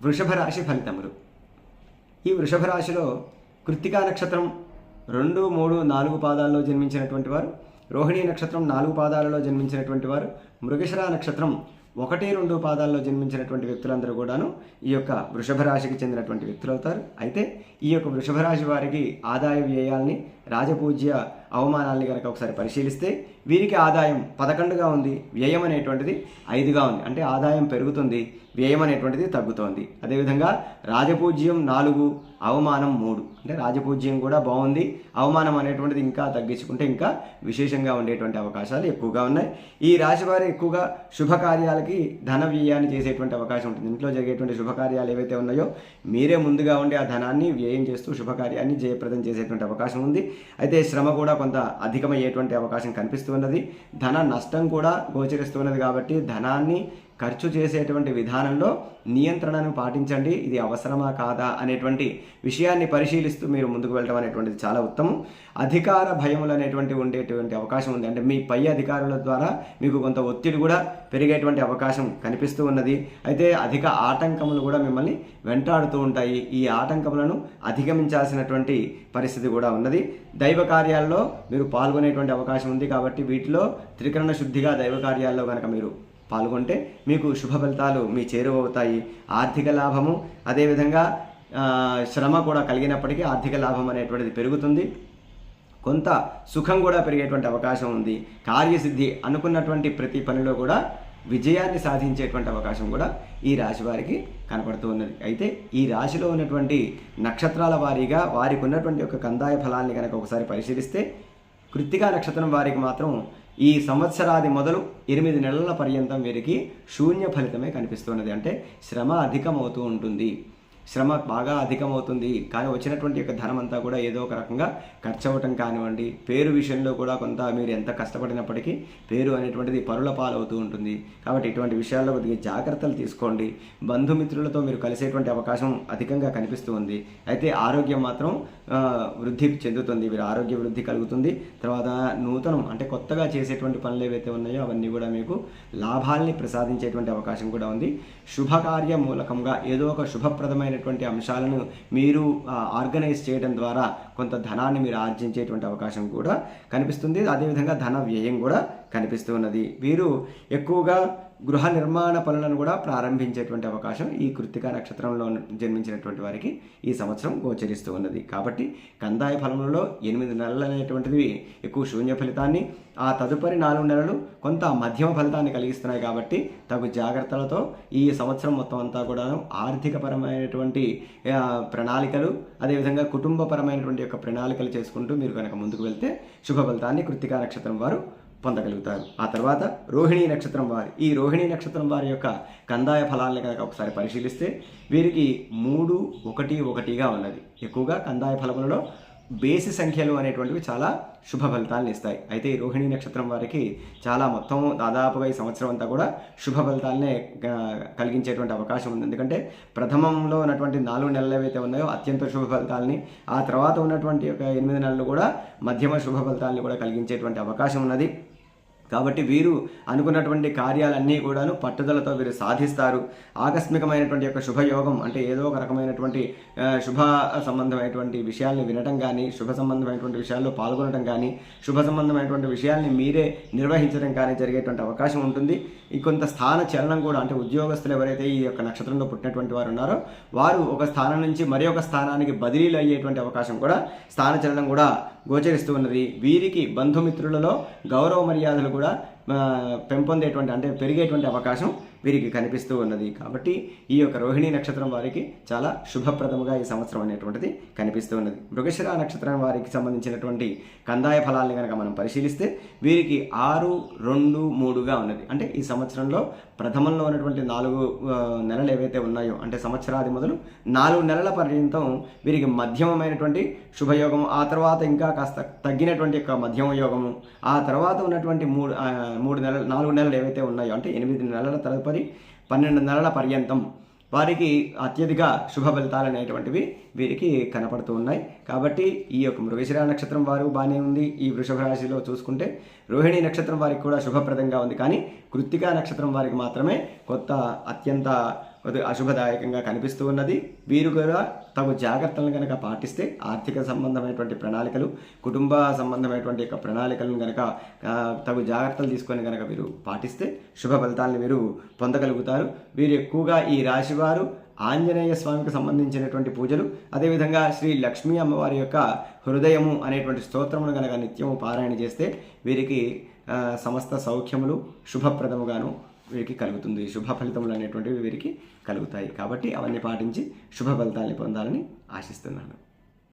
వృషభ రాశి ఫలితములు. ఈ వృషభ రాశిలో కృత్తికా నక్షత్రం 2, 3, 4 పాదాల్లో జన్మించినటువంటి వారు, రోహిణీ నక్షత్రం 4 పాదాలలో జన్మించినటువంటి వారు, మృగశిర నక్షత్రం 1, 2 పాదాల్లో జన్మించినటువంటి వ్యక్తులందరూ కూడాను ఈ యొక్క వృషభ రాశికి చెందినటువంటి వ్యక్తులు అవుతారు. అయితే ఈ యొక్క వృషభ రాశి వారికి ఆదాయ వ్యయాల్ని, రాజపూజ్య అవమానాల్ని కనుక ఒకసారి పరిశీలిస్తే వీరికి ఆదాయం 11గా ఉంది, వ్యయం అనేటువంటిది 5గా ఉంది. అంటే ఆదాయం పెరుగుతుంది, వ్యయం అనేటువంటిది తగ్గుతోంది. అదేవిధంగా రాజపూజ్యం 4, అవమానం 3. అంటే రాజపూజ్యం కూడా బాగుంది, అవమానం అనేటువంటిది ఇంకా తగ్గించుకుంటే ఇంకా విశేషంగా ఉండేటువంటి అవకాశాలు ఎక్కువగా ఉన్నాయి. ఈ రాశి వారు ఎక్కువగా శుభకార్యాలకి ధన వ్యయాన్ని చేసేటువంటి అవకాశం ఉంటుంది. ఇంట్లో జరిగేటువంటి శుభకార్యాలు ఏవైతే ఉన్నాయో మీరే ముందుగా ఉండి ఆ ధనాన్ని వ్యయం చేస్తూ శుభకార్యాన్ని జయప్రదం చేసేటువంటి అవకాశం ఉంది. అయితే శ్రమ కూడా కొంత అధికమయ్యేటువంటి అవకాశం కనిపిస్తున్నది. ధన నష్టం కూడా గోచరిస్తున్నది. కాబట్టి ధనాన్ని ఖర్చు చేసేటువంటి విధానంలో నియంత్రణను పాటించండి. ఇది అవసరమా కాదా అనేటువంటి విషయాన్ని పరిశీలిస్తూ మీరు ముందుకు వెళ్ళడం అనేటువంటిది చాలా ఉత్తమం. అధికార భయములు అనేటువంటి ఉండేటువంటి అవకాశం ఉంది. అంటే మీ పై అధికారుల ద్వారా మీకు కొంత ఒత్తిడి కూడా పెరిగేటువంటి అవకాశం కనిపిస్తూ ఉన్నది. అయితే అధిక ఆటంకములు కూడా మిమ్మల్ని వెంటాడుతూ ఉంటాయి. ఈ ఆటంకములను అధిగమించాల్సినటువంటి పరిస్థితి కూడా ఉన్నది. దైవ కార్యాల్లో మీరు పాల్గొనేటువంటి అవకాశం ఉంది. కాబట్టి వీటిలో త్రికరణ శుద్ధిగా దైవ కార్యాల్లో కనుక మీరు పాల్గొంటే మీకు శుభ ఫలితాలు మీ చేరువవుతాయి. ఆర్థిక లాభము, అదేవిధంగా శ్రమ కూడా కలిగినప్పటికీ ఆర్థిక లాభం అనేటువంటిది పెరుగుతుంది. కొంత సుఖం కూడా పెరిగేటువంటి అవకాశం ఉంది. కార్యసిద్ధి, అనుకున్నటువంటి ప్రతి పనిలో కూడా విజయాన్ని సాధించేటువంటి అవకాశం కూడా ఈ రాశి వారికి కనపడుతూ ఉన్నది. అయితే ఈ రాశిలో ఉన్నటువంటి నక్షత్రాల వారీగా వారికి ఉన్నటువంటి ఒక కందాయ ఫలాన్ని కనుక ఒకసారి పరిశీలిస్తే కృత్తికా నక్షత్రం వారికి మాత్రం ఈ సంవత్సరాది మొదలు 8 నెలల పర్యంతం వీరికి శూన్య ఫలితమే కనిపిస్తున్నది. అంటే శ్రమ అధికమవుతూ ఉంటుంది, శ్రమ బాగా అధికమవుతుంది. కానీ వచ్చినటువంటి యొక్క ధనం అంతా కూడా ఏదో ఒక రకంగా ఖర్చు అవ్వటం కానివ్వండి, పేరు విషయంలో కూడా కొంత మీరు ఎంత కష్టపడినప్పటికీ పేరు అనేటువంటిది పరుల పాలవుతూ ఉంటుంది. కాబట్టి ఇటువంటి విషయాల్లో కొద్దిగా జాగ్రత్తలు తీసుకోండి. బంధుమిత్రులతో మీరు కలిసేటువంటి అవకాశం అధికంగా కనిపిస్తూ ఉంది. అయితే ఆరోగ్యం మాత్రం వృద్ధి చెందుతుంది, మీరు ఆరోగ్య వృద్ధి కలుగుతుంది. తర్వాత నూతనం అంటే కొత్తగా చేసేటువంటి పనులు ఏవైతే ఉన్నాయో అవన్నీ కూడా మీకు లాభాల్ని ప్రసాదించేటువంటి అవకాశం కూడా ఉంది. శుభకార్య మూలకంగా ఏదో ఒక శుభప్రదమైన అంశాలను మీరు ఆర్గనైజ్ చేయడం ద్వారా కొంత ధనాన్ని మీరు ఆర్జించేటువంటి అవకాశం కూడా కనిపిస్తుంది. అదేవిధంగా ధన వ్యయం కూడా కనిపిస్తూ ఉన్నది. వీరు ఎక్కువగా గృహ నిర్మాణ పనులను కూడా ప్రారంభించేటువంటి అవకాశం ఈ కృత్తికా నక్షత్రంలో జన్మించినటువంటి వారికి ఈ సంవత్సరం గోచరిస్తూ ఉన్నది. కాబట్టి కందాయ ఫలములలో 8 నెలలు అనేటువంటివి ఎక్కువ శూన్య ఫలితాన్ని, ఆ తదుపరి 4 నెలలు కొంత మధ్యమ ఫలితాన్ని కలిగిస్తున్నాయి. కాబట్టి తగు జాగ్రత్తలతో ఈ సంవత్సరం మొత్తం అంతా కూడా ఆర్థికపరమైనటువంటి ప్రణాళికలు, అదేవిధంగా కుటుంబపరమైనటువంటి యొక్క ప్రణాళికలు చేసుకుంటూ మీరు కనుక ముందుకు వెళ్తే శుభ ఫలితాన్ని కృత్తికా నక్షత్రం వారు పొందగలుగుతారు. ఆ తర్వాత రోహిణీ నక్షత్రం వారి, ఈ రోహిణీ నక్షత్రం వారి యొక్క కందాయ ఫలాలను కనుక ఒకసారి పరిశీలిస్తే వీరికి 3, 1, 1గా ఉన్నది. ఎక్కువగా కందాయ ఫలములలో బేసి సంఖ్యలు అనేటువంటివి చాలా శుభ ఫలితాలను ఇస్తాయి. అయితే ఈ రోహిణీ నక్షత్రం వారికి చాలా మొత్తం దాదాపుగా ఈ సంవత్సరం అంతా కూడా శుభ ఫలితాలనే కలిగించేటువంటి అవకాశం ఉంది. ఎందుకంటే ప్రథమంలో ఉన్నటువంటి 4 నెలలు ఏవైతే ఉన్నాయో అత్యంత శుభ ఫలితాలని, ఆ తర్వాత ఉన్నటువంటి ఒక 8 నెలలు కూడా మధ్యమ శుభ ఫలితాలని కూడా కలిగించేటువంటి అవకాశం ఉన్నది. కాబట్టి వీరు అనుకున్నటువంటి కార్యాలన్నీ కూడాను పట్టుదలతో వీరు సాధిస్తారు. ఆకస్మికమైనటువంటి యొక్క శుభయోగం అంటే ఏదో ఒక రకమైనటువంటి శుభ సంబంధమైనటువంటి విషయాల్ని వినటం కానీ, శుభ సంబంధమైనటువంటి విషయాల్లో పాల్గొనడం కానీ, శుభ సంబంధమైనటువంటి విషయాల్ని మీరే నిర్వహించడం కానీ జరిగేటువంటి అవకాశం ఉంటుంది. ఈ కొంత స్థాన చలనం కూడా, అంటే ఉద్యోగస్తులు ఎవరైతే ఈ యొక్క నక్షత్రంలో పుట్టినటువంటి వారు ఉన్నారో వారు ఒక స్థానం నుంచి మరి ఒక స్థానానికి బదిలీలు అయ్యేటువంటి అవకాశం కూడా, స్థాన చలనం కూడా గోచరిస్తూ ఉన్నది. వీరికి బంధుమిత్రులలో గౌరవ మర్యాదలు కూడా పెంపొందేటువంటి అంటే పెరిగేటువంటి అవకాశం వీరికి కనిపిస్తూ ఉన్నది. కాబట్టి ఈ యొక్క రోహిణీ నక్షత్రం వారికి చాలా శుభప్రదముగా ఈ సంవత్సరం అనేటువంటిది కనిపిస్తూ ఉన్నది. మృగశిర నక్షత్రం వారికి సంబంధించినటువంటి కందాయ ఫలాల్ని కనుక మనం పరిశీలిస్తే వీరికి 6, 2, 3గా ఉన్నది. అంటే ఈ సంవత్సరంలో ప్రథమంలో ఉన్నటువంటి 4 నెలలు ఏవైతే ఉన్నాయో, అంటే సంవత్సరాది మొదలు 4 నెలల పర్యంతం వీరికి మధ్యమమైనటువంటి శుభయోగము, ఆ తర్వాత ఇంకా కాస్త తగ్గినటువంటి యొక్క మధ్యమ యోగము, ఆ తర్వాత ఉన్నటువంటి 4 నెలలు ఏవైతే ఉన్నాయో అంటే 8 నెలల తదుపరి 12 నెలల పర్యంతం వారికి అత్యధిక శుభ ఫలితాలు అనేటువంటివి వీరికి కనపడుతూ ఉన్నాయి. కాబట్టి ఈ యొక్క మృగశిర నక్షత్రం వారు బాగానే ఉంది. ఈ వృషభ రాశిలో చూసుకుంటే రోహిణీ నక్షత్రం వారికి కూడా శుభప్రదంగా ఉంది. కానీ కృత్తికా నక్షత్రం వారికి మాత్రమే అత్యంత అశుభదాయకంగా కనిపిస్తూ ఉన్నది. వీరు కూడా తగు జాగ్రత్తలను కనుక పాటిస్తే ఆర్థిక సంబంధమైనటువంటి ప్రణాళికలు, కుటుంబ సంబంధమైనటువంటి యొక్క ప్రణాళికలను కనుక తగు జాగ్రత్తలు తీసుకొని కనుక వీరు పాటిస్తే శుభ ఫలితాలను వీరు పొందగలుగుతారు. వీరు ఎక్కువగా ఈ రాశివారు ఆంజనేయ స్వామికి సంబంధించినటువంటి పూజలు, అదేవిధంగా శ్రీ లక్ష్మీ అమ్మవారి యొక్క హృదయము అనేటువంటి స్తోత్రమును కనుక నిత్యము పారాయణ చేస్తే వీరికి సమస్త సౌఖ్యములు శుభప్రదముగాను వీరికి కలుగుతుంది. శుభ ఫలితములు అనేటువంటివి వీరికి కలుగుతాయి. కాబట్టి అవన్నీ పాటించి శుభ ఫలితాన్ని పొందాలని ఆశిస్తున్నాను.